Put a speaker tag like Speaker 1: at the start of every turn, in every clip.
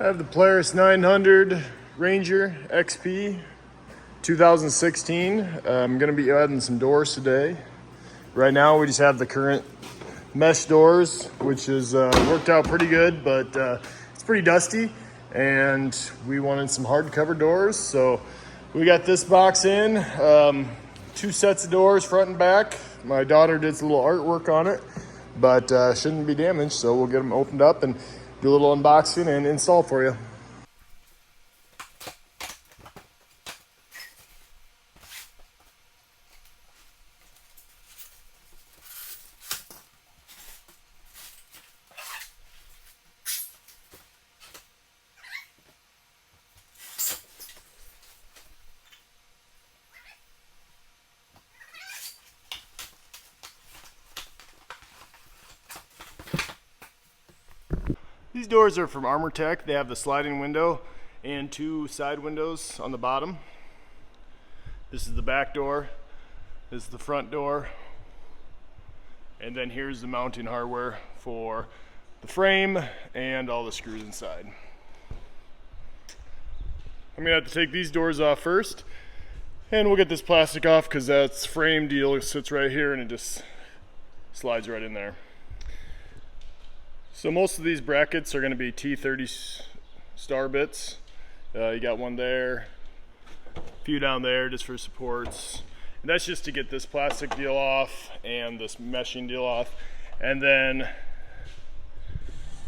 Speaker 1: I have the Polaris 900 Ranger XP 2016. I'm going to be adding some doors today. Right now we just have the current mesh doors, which is worked out pretty good, but it's pretty dusty, and we wanted some hardcover doors. So we got this box in, 2 sets of doors, front and back. My daughter did some little artwork on it, but shouldn't be damaged, so we'll get them opened up and do a little unboxing and install for you. These doors are from Armortech. They have the sliding window and 2 side windows on the bottom. This is the back door. This is the front door. And then here's the mounting hardware for the frame and all the screws inside. I'm gonna have to take these doors off first, and we'll get this plastic off because that frame deal sits right here and it just slides right in there. So most of these brackets are going to be T30 star bits. You got one there, a few down there just for supports. And that's just to get this plastic deal off and this meshing deal off. And then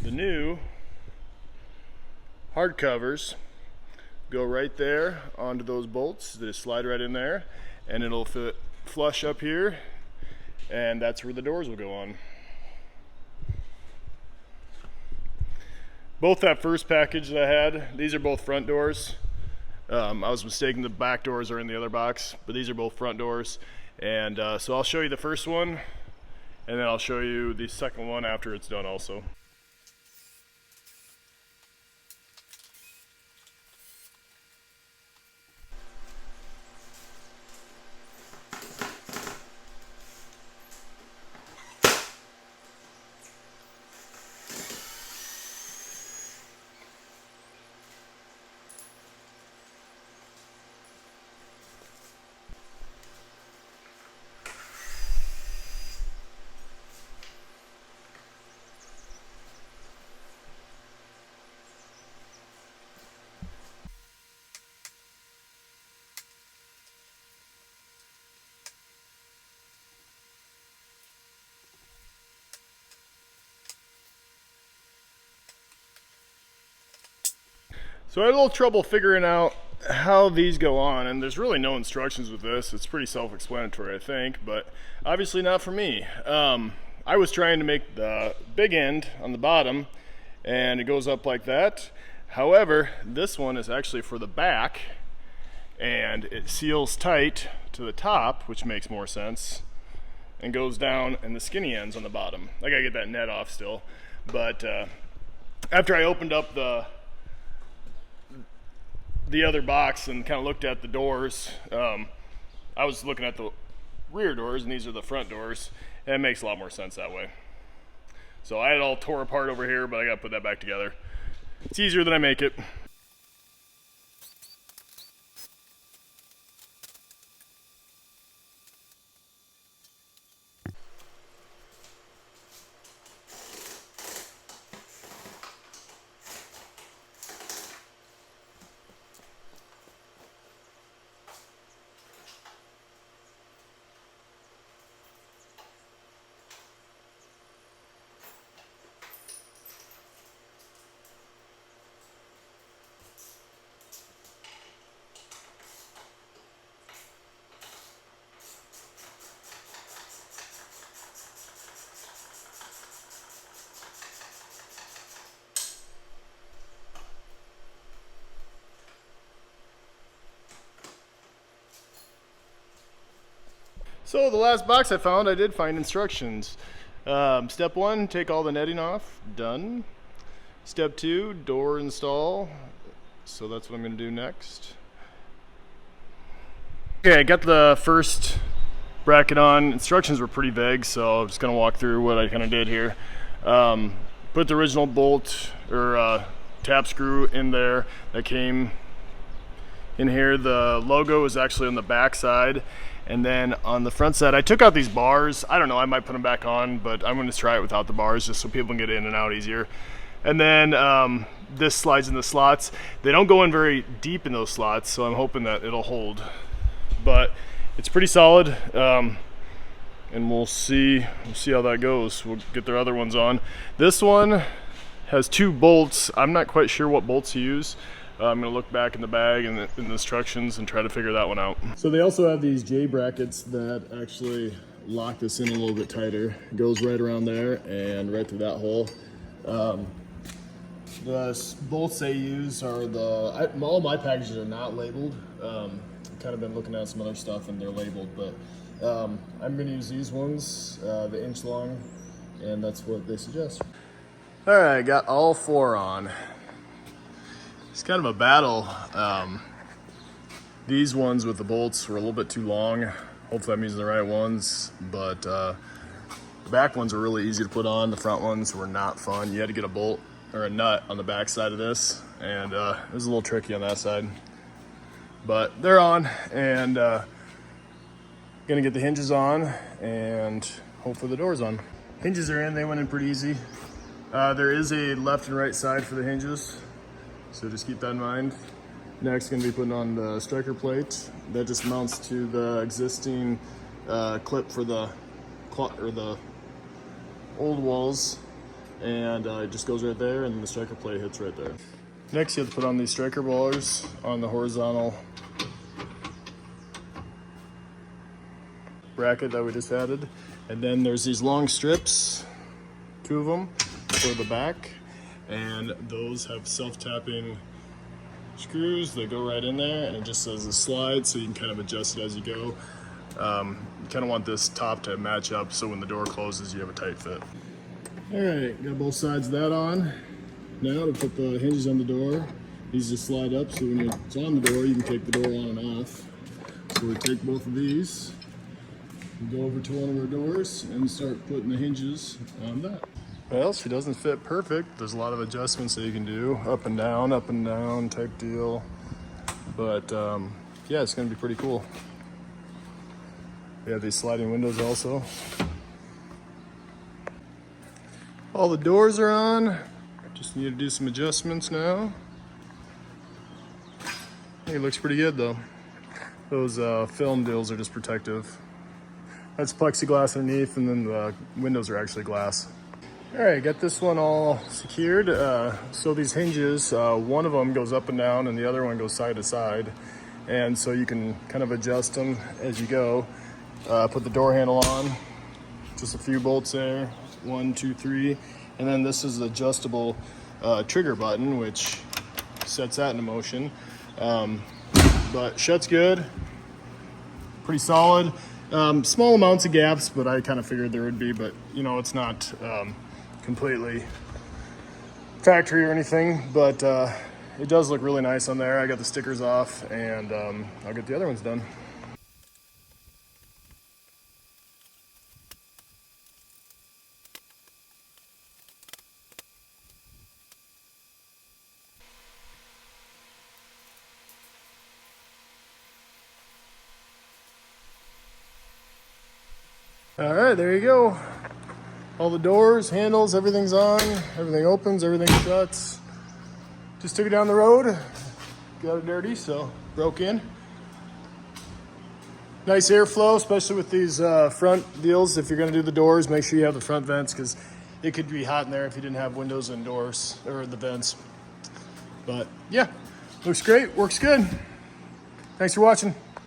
Speaker 1: the new hard covers go right there onto those bolts. They just slide right in there, and it'll fit flush up here, and that's where the doors will go on. Both that first package that I had, these are both front doors. I was mistaken, the back doors are in the other box, but these are both front doors. And so I'll show you the first one, and then I'll show you the second one after it's done also. So I had a little trouble figuring out how these go on, and there's really no instructions with this. It's pretty self-explanatory, I think, but obviously not for me. I was trying to make the big end on the bottom, and it goes up like that. However, this one is actually for the back, and it seals tight to the top, which makes more sense, and goes down in the skinny ends on the bottom. I gotta get that net off still, but after I opened up the other box and kind of looked at the doors, I was looking at the rear doors, and these are the front doors, and it makes a lot more sense that way. So I had it all tore apart over here, but I gotta put that back together. It's easier than I make it. So the last box I found, I did find instructions. Step 1, take all the netting off. Done. Step 2, door install. So that's what I'm going to do next. Okay, I got the first bracket on. Instructions were pretty vague, so I'm just going to walk through what I kind of did here. Put the original bolt or tap screw in there that came in here. The logo is actually on the back side, and then on the front side I took out these bars. I don't know, I might put them back on, but I'm going to try it without the bars just so people can get in and out easier. And then this slides in the slots. They don't go in very deep in those slots, so I'm hoping that it'll hold, but it's pretty solid. And we'll see how that goes. We'll get their other ones on. This one has 2 bolts. I'm not quite sure what bolts to use. I'm gonna look back in the bag and in the instructions and try to figure that one out. So they also have these J brackets that actually lock this in a little bit tighter. It goes right around there and right through that hole. The bolts they use are all my packages are not labeled. I've kind of been looking at some other stuff and they're labeled, but I'm going to use these ones, the inch long, and that's what they suggest. All right, got all 4 on. It's kind of a battle. These ones with the bolts were a little bit too long. Hopefully I'm using the right ones, but the back ones were really easy to put on. The front ones were not fun. You had to get a bolt or a nut on the back side of this, and it was a little tricky on that side. But they're on, and gonna get the hinges on and hopefully the doors on. Hinges are in, they went in pretty easy. There is a left and right side for the hinges, so just keep that in mind. Next, gonna be putting on the striker plate. That just mounts to the existing clip for the old walls, and it just goes right there, and the striker plate hits right there. Next, you have to put on these striker ballers on the horizontal bracket that we just added, and then there's these long strips, 2 of them for the back, and those have self-tapping screws that go right in there, and it just says a slide, so you can kind of adjust it as you go. You kind of want this top to match up so when the door closes you have a tight fit. All right, got both sides of that on. Now to put the hinges on the door, these just slide up, so when it's on the door you can take the door on and off. So we take both of these, go over to one of our doors and start putting the hinges on that. Well, she doesn't fit perfect. There's a lot of adjustments that you can do, up and down type deal. But yeah, it's gonna be pretty cool. We have these sliding windows also. All the doors are on. Just need to do some adjustments now. I think it looks pretty good though. Those film deals are just protective. That's plexiglass underneath, and then the windows are actually glass. All right, got this one all secured. So these hinges, one of them goes up and down and the other one goes side to side. And so you can kind of adjust them as you go. Put the door handle on, just a few bolts there, 1, 2, 3. And then this is the adjustable trigger button, which sets that into motion. But shuts good, pretty solid. Small amounts of gaps, but I kind of figured there would be, but you know, it's not completely factory or anything, but it does look really nice on there. I got the stickers off, and I'll get the other ones done. All right, there you go. All the doors, handles, everything's on, everything opens, everything shuts. Just took it down the road, got it dirty, so broke in. Nice airflow, especially with these front deals. If you're gonna do the doors, make sure you have the front vents, because it could be hot in there if you didn't have windows and doors, or the vents. But yeah, looks great, works good. Thanks for watching.